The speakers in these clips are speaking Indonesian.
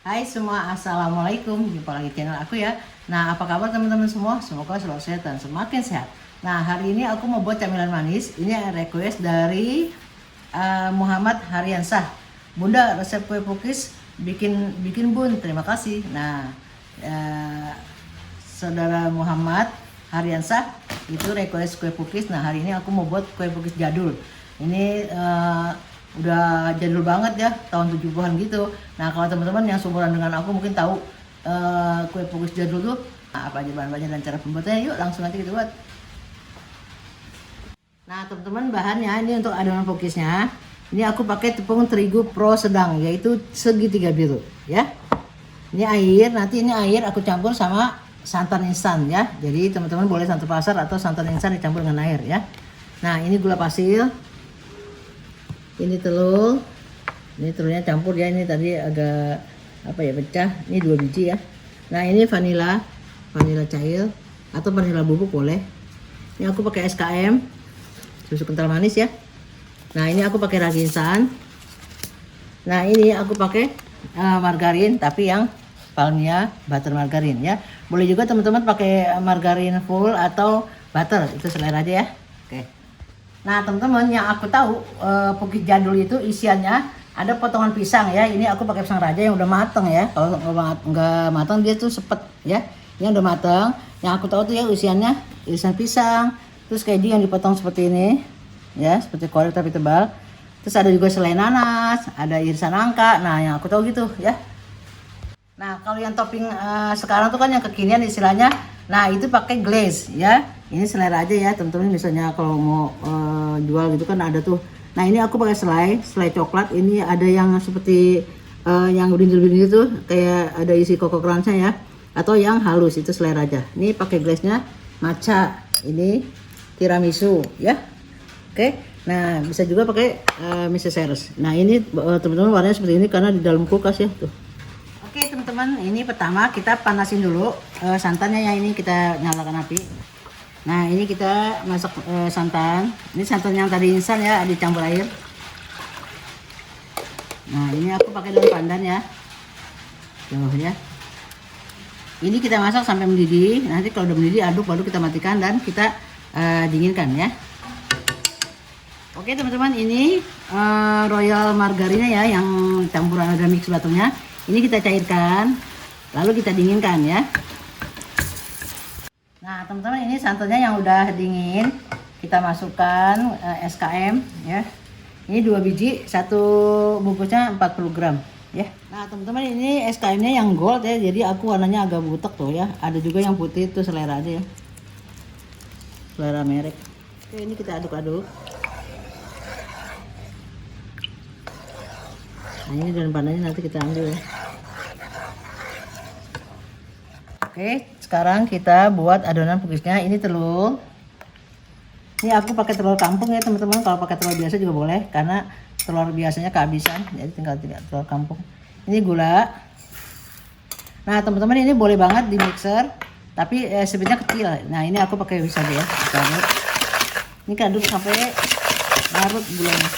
Hai semua, Assalamualaikum. Jumpa lagi channel aku ya. Nah, apa kabar teman-teman semua? Semoga selalu sehat dan semakin sehat. Nah, hari ini aku mau buat camilan manis. Ini request dari Muhammad Haryansah. Bunda, resep kue pukis bikin bikin bun. Terima kasih. Nah, saudara Muhammad Haryansah itu request kue pukis. Nah, hari ini aku mau buat kue pukis jadul. Ini udah jadul banget ya, tahun 70-an gitu. Nah, kalau teman-teman yang seumuran dengan aku mungkin tahu kue pukis jadul tuh apa aja bahan-bahannya dan cara pembuatannya. Yuk langsung aja kita buat. Nah, teman-teman, bahannya ini untuk adonan pukisnya. Ini aku pakai tepung terigu pro sedang, yaitu segitiga biru ya. Ini air, nanti ini air aku campur sama santan instan ya. Jadi teman-teman boleh santan pasar atau santan instan dicampur dengan air ya. Nah, ini gula pasir. Ini telur. Ini telurnya campur ya, ini tadi agak apa ya, pecah. Ini 2 biji ya. Nah, ini vanila cair atau vanila bubuk boleh. Ini aku pakai SKM, susu kental manis ya. Nah, ini aku pakai ragi instan. Nah, ini aku pakai margarin tapi yang Palmia butter margarin ya. Boleh juga teman-teman pakai margarin full atau butter, itu selera aja ya. Oke. Nah, teman-teman, yang aku tahu pukis jadul itu isiannya ada potongan pisang ya. Ini aku pakai pisang raja yang udah mateng ya. Kalau nggak mateng dia tuh sepet ya. Ini udah mateng. Yang aku tahu tuh ya isiannya irisan pisang, terus keju yang dipotong seperti ini ya, seperti korek tapi tebal. Terus ada juga selai nanas, ada irisan nangka. Nah, yang aku tahu gitu ya. Nah, kalau yang topping sekarang tuh kan yang kekinian istilahnya, nah itu pakai glaze ya. Ini selera aja ya teman-teman, misalnya kalau mau jual gitu kan ada tuh. Nah, ini aku pakai selai coklat. Ini ada yang seperti yang berintil-berintil itu kayak ada isi koko crunch-nya ya, atau yang halus itu selera aja. Ini pakai glaze-nya matcha, ini tiramisu ya. Oke. Nah, bisa juga pakai Mrs. Ceres. Nah, ini teman-teman warnanya seperti ini karena di dalam kulkas ya tuh. Oke teman-teman, ini pertama kita panasin dulu santannya ya. Ini kita nyalakan api. Nah, ini kita masak santan. Ini santan yang tadi instan ya, dicampur air. Nah, ini aku pakai daun pandan ya. Tuh ya. Ini kita masak sampai mendidih. Nanti kalau udah mendidih aduk, baru kita matikan dan kita dinginkan ya. Oke teman-teman, ini royal margarinnya ya, yang campuran ada mix batunya. Ini kita cairkan, lalu kita dinginkan ya. Nah teman-teman, ini santannya yang udah dingin, kita masukkan SKM ya. Ini 2 biji, satu bungkusnya 40 gram ya. Nah teman-teman, ini SKM-nya yang gold ya, jadi aku warnanya agak butek tuh ya. Ada juga yang putih, itu selera aja ya, selera merek. Oke, ini kita aduk-aduk. Nah, ini daun pandannya nanti kita ambil ya. Oke, sekarang kita buat adonan pukisnya. Ini telur. Ini aku pakai telur kampung ya teman-teman. Kalau pakai telur biasa juga boleh, karena telur biasanya kehabisan, jadi tinggal telur kampung. Ini gula. Nah teman-teman, ini boleh banget di mixer, tapi speednya kecil. Nah, ini aku pakai bisa ya. Ini kita aduk sampai larut gulanya.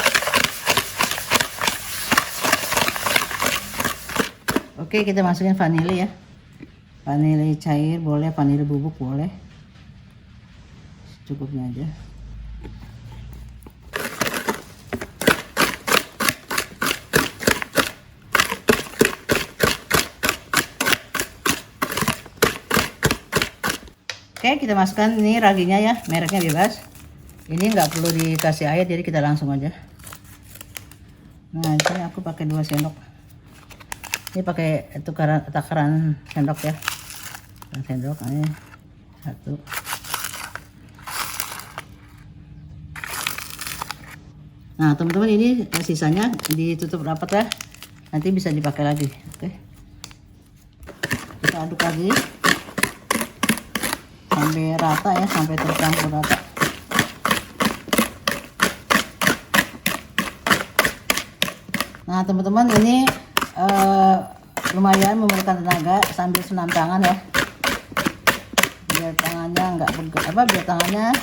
Oke, kita masukin vanili ya. Vanili cair boleh, vanili bubuk boleh. Cukupnya aja. Oke, kita masukkan ini raginya ya, mereknya bebas. Ini nggak perlu dikasih air, jadi kita langsung aja. Nah, ini aku pakai 2 sendok. Ini pakai takaran sendok ya. Sendok ini 1. Nah teman-teman, ini sisanya ditutup rapat ya, nanti bisa dipakai lagi. Oke, kita aduk lagi sampai rata ya, sampai tercampur rata. Nah teman-teman, ini lumayan memerlukan tenaga sambil senam tangan ya, biar tangannya nggak pegel, biar tangannya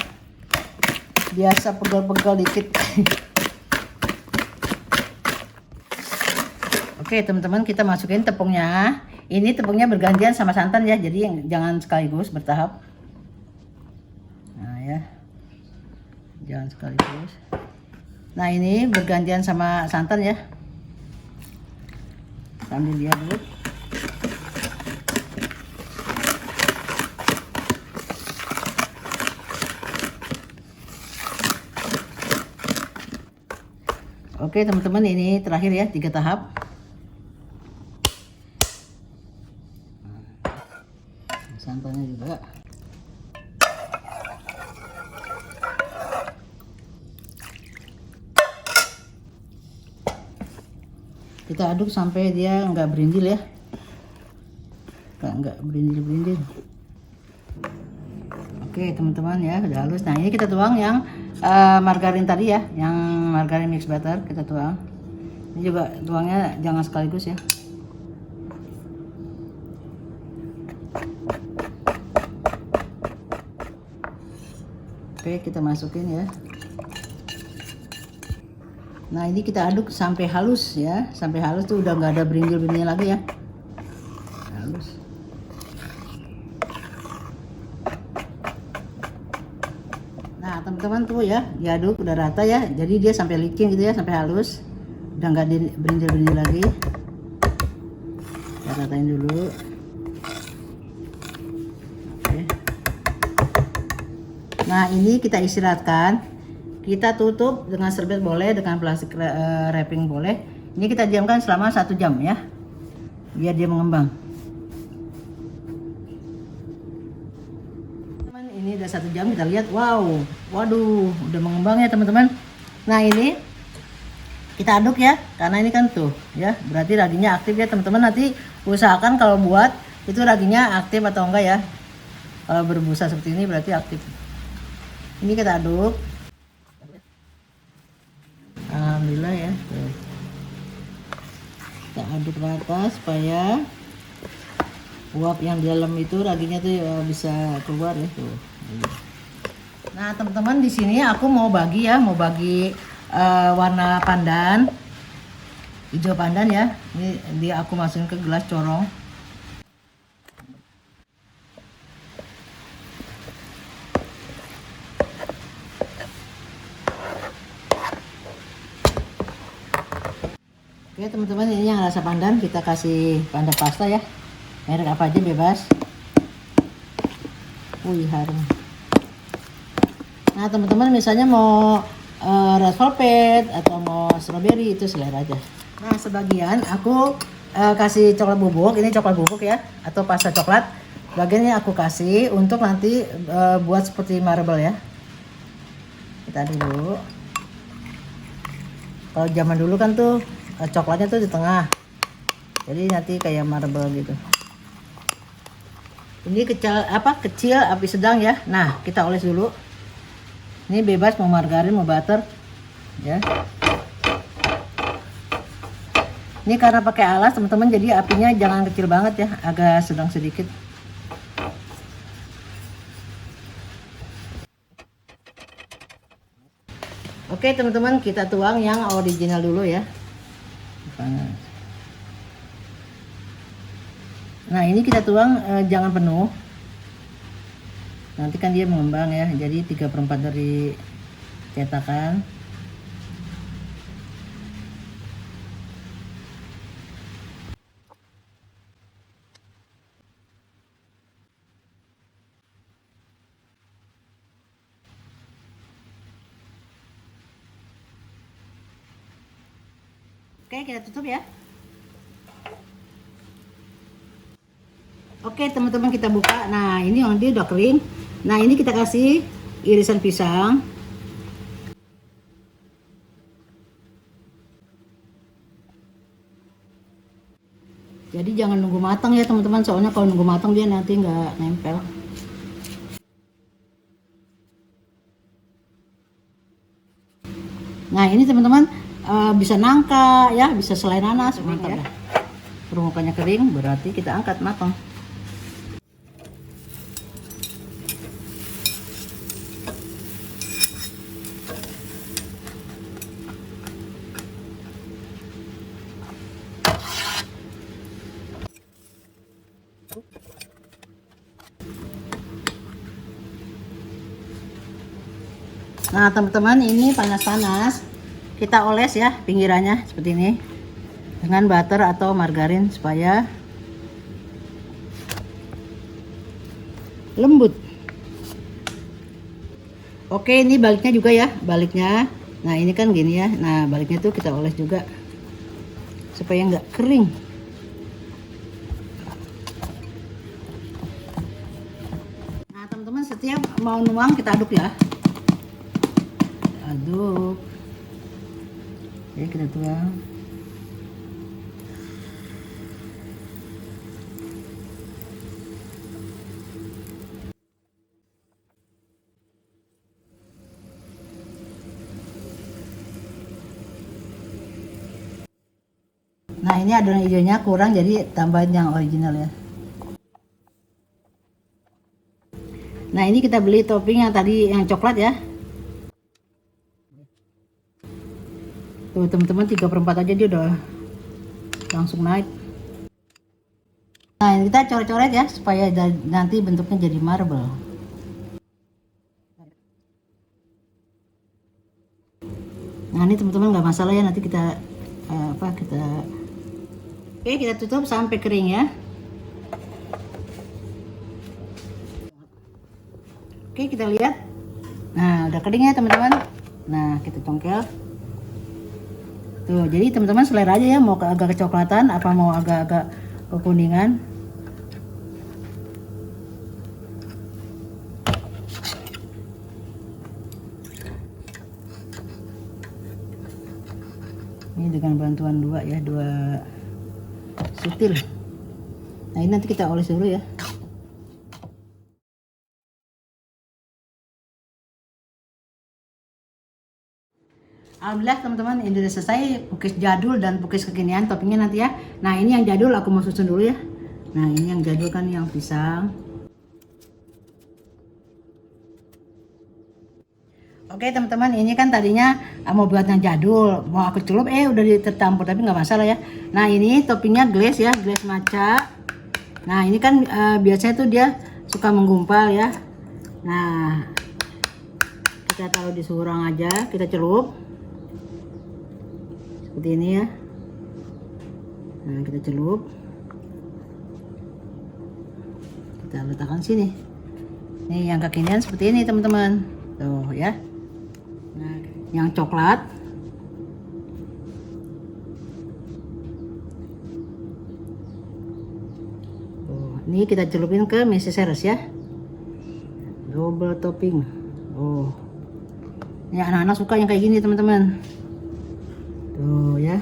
biasa pegel-pegel dikit. Oke teman-teman, kita masukin tepungnya. Ini tepungnya bergantian sama santan ya, jadi jangan sekaligus, bertahap. Nah ya, jangan sekaligus. Nah ini bergantian sama santan ya, sambil lihat dulu. Oke teman-teman, ini terakhir ya, 3 tahap. Santannya juga. Kita aduk sampai dia nggak berindil ya, nggak berindil. Oke teman-teman ya, udah halus. Nah ini kita tuang yang margarin tadi ya, yang margarin mix butter kita tuang. Ini juga tuangnya jangan sekaligus ya. Oke, kita masukin ya. Nah ini kita aduk sampai halus ya, sampai halus tuh udah nggak ada berindil-berindil lagi ya, halus. Nah teman-teman tuh ya, diaduk udah rata ya, jadi dia sampai licin gitu ya, sampai halus, udah nggak berindil-berindil lagi. Kita ratain dulu. Nah ini kita istirahatkan, kita tutup dengan serbet boleh, dengan plastik wrapping boleh. Ini kita diamkan selama 1 jam ya, biar dia mengembang. Teman, ini udah 1 jam, kita lihat, wow, waduh, udah mengembang ya teman-teman. Nah ini kita aduk ya, karena ini kan tuh ya, berarti raginya aktif ya teman-teman. Nanti usahakan kalau buat itu raginya aktif atau enggak ya. Kalau berbusa seperti ini berarti aktif. Ini kita aduk. Alhamdulillah ya. Tuh. Kita aduk rata supaya uap yang di dalam itu raginya tuh bisa keluar ya tuh. Nah teman-teman, di sini aku mau bagi warna pandan, hijau pandan ya. Ini dia aku masukin ke gelas corong. Oke teman-teman, ini yang rasa pandan, kita kasih pandan pasta ya, merek apa aja bebas. Wih harum. Nah teman-teman, misalnya mau red velvet atau mau strawberry, itu selera aja. Nah sebagian aku kasih coklat bubuk, ini coklat bubuk ya, atau pasta coklat. Bagiannya aku kasih untuk nanti buat seperti marble ya. Kita dulu. Kalau zaman dulu kan tuh coklatnya tuh di tengah, jadi nanti kayak marble gitu. Ini kecil api sedang ya. Nah kita oles dulu. Ini bebas mau margarin mau butter ya. Ini karena pakai alas teman-teman, jadi apinya jangan kecil banget ya, agak sedang sedikit. Oke teman-teman, kita tuang yang original dulu ya. Nah ini kita tuang jangan penuh, nanti kan dia mengembang ya, jadi 3/4 dari cetakan. Oke, kita tutup ya. Oke teman-teman, kita buka. Nah ini yang dia udah kering. Nah ini kita kasih irisan pisang. Jadi jangan nunggu matang ya teman-teman, soalnya kalau nunggu matang dia nanti nggak nempel. Nah ini teman-teman bisa nangka ya, bisa selai nanas, mantap ya. Permukaannya kering berarti kita angkat matang. Nah teman-teman, ini panas-panas, kita oles ya pinggirannya seperti ini dengan butter atau margarin supaya lembut. Oke, ini baliknya juga ya, baliknya. Nah ini kan gini ya, nah baliknya tuh kita oles juga supaya nggak kering. Nah teman-teman, setiap mau nuang kita aduk ya, aduk. Oke, kita tuang. Nah ini adonan hijaunya kurang, jadi tambahin yang original ya. Nah ini kita beli topping yang tadi yang coklat ya. Tuh teman-teman, 3/4 aja dia udah langsung naik. Nah ini kita coret-coret ya supaya nanti bentuknya jadi marble. Nah ini teman-teman nggak masalah ya, nanti kita Oke, kita tutup sampai kering ya. Oke, kita lihat. Nah udah kering ya teman-teman. Nah kita congkel. Tuh, jadi teman-teman selera aja ya, mau agak kecoklatan apa mau agak-agak kekuningan. Ini dengan bantuan dua sutil. Nah ini nanti kita oles dulu ya. Alhamdulillah teman-teman, ini udah selesai cookies jadul dan cookies kekinian toppingnya nanti ya. Nah ini yang jadul aku mau susun dulu ya. Nah ini yang jadul kan yang pisang. Oke teman-teman, ini kan tadinya mau buat yang jadul, mau aku celup udah tercampur, tapi nggak masalah ya. Nah ini toppingnya glaze ya, glaze matcha. Nah ini kan biasanya tuh dia suka menggumpal ya. Nah kita taruh di surang aja, kita celup seperti ini ya. Nah kita celup, kita letakkan sini. Nih yang kekinian seperti ini teman-teman, tuh ya. Nah yang coklat ini kita celupin ke meseseres ya, double topping. Oh ini anak-anak suka yang kayak gini teman-teman, tuh ya.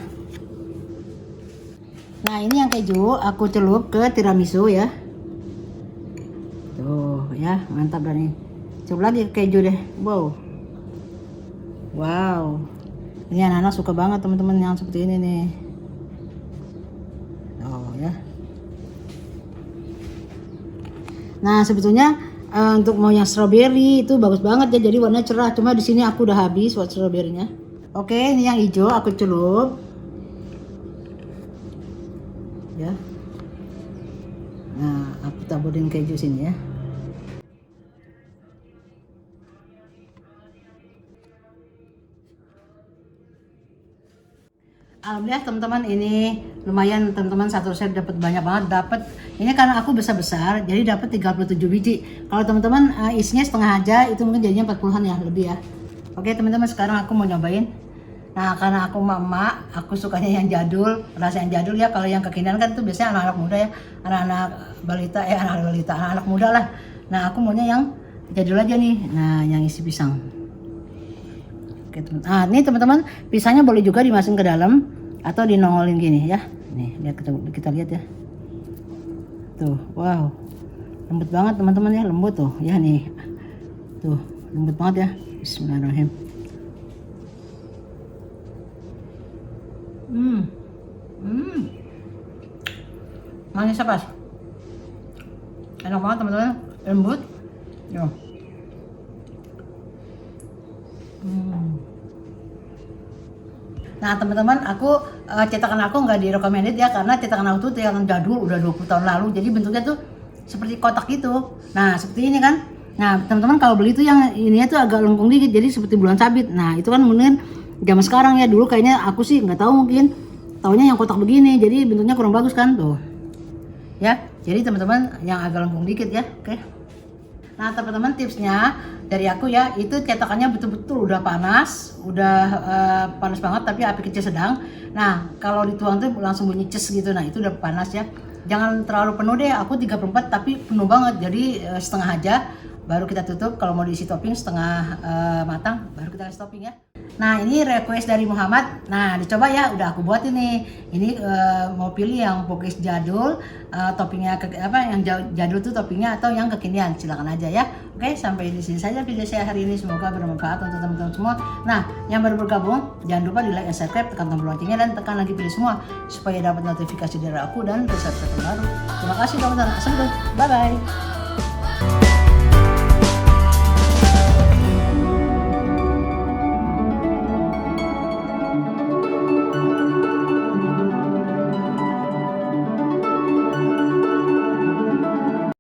Nah ini yang keju aku celup ke tiramisu ya, tuh ya, mantap. Dan nih celup lagi ke keju deh. Wow, ini anak-anak suka banget teman-teman yang seperti ini nih. Oh ya. Nah sebetulnya untuk mau yang strawberry itu bagus banget ya, jadi warnanya cerah. Cuma di sini aku udah habis buat strawberrynya. Oke, ini yang hijau aku celup ya. Nah aku taburin keju sini ya. Alhamdulillah teman-teman, ini lumayan teman-teman, satu resep dapat banyak banget. Dapat ini karena aku besar-besar jadi dapat 37 biji. Kalau teman-teman isinya setengah aja itu mungkin jadinya 40-an ya, lebih ya. Oke teman-teman, sekarang aku mau nyobain. Nah karena aku mama, aku sukanya yang jadul, rasa yang jadul ya. Kalau yang kekinian kan tuh biasanya anak-anak muda ya, anak-anak balita anak-anak muda lah. Nah aku maunya yang jadul aja nih. Nah yang isi pisang. Oke teman. Ah ini teman-teman, pisangnya boleh juga dimasukin ke dalam atau dinongolin gini ya. Nih lihat, kita lihat ya. Tuh, wow, lembut banget teman-teman ya, lembut tuh ya nih. Tuh lembut banget ya. Bismillahirrahmanirrahim. Manis apa? Enak banget teman-teman, lembut. Yo. Nah teman-teman, aku cetakan aku nggak di recommended ya, karena cetakan aku tuh yang jadul, udah 20 tahun lalu, jadi bentuknya tuh seperti kotak gitu. Nah seperti ini kan. Nah teman-teman kalau beli tuh yang ininya tuh agak lengkung dikit, jadi seperti bulan sabit. Nah itu kan mungkin zaman sekarang ya, dulu kayaknya aku sih nggak tahu, mungkin taunya yang kotak begini, jadi bentuknya kurang bagus kan tuh ya. Jadi teman-teman yang agak lengkung dikit ya. Oke. Nah teman-teman, tipsnya dari aku ya, itu cetakannya betul-betul udah panas, udah panas banget tapi api kecil sedang. Nah kalau dituang tuh langsung bunyi ces gitu, nah itu udah panas ya. Jangan terlalu penuh deh, aku 34 tapi penuh banget, jadi setengah aja baru kita tutup. Kalau mau diisi topping setengah matang baru kita kasih topping ya. Nah ini request dari Muhammad. Nah dicoba ya, udah aku buat ini mau pilih yang pokis jadul, toppingnya yang jadul tuh toppingnya, atau yang kekinian, silakan aja ya. Oke, sampai di sini saja video saya hari ini, semoga bermanfaat untuk teman-teman semua. Nah yang baru bergabung jangan lupa di like dan subscribe, tekan tombol loncengnya dan tekan lagi pilih semua supaya dapat notifikasi dari aku dan episode terbaru. Terima kasih teman-teman, assalamualaikum, bye bye.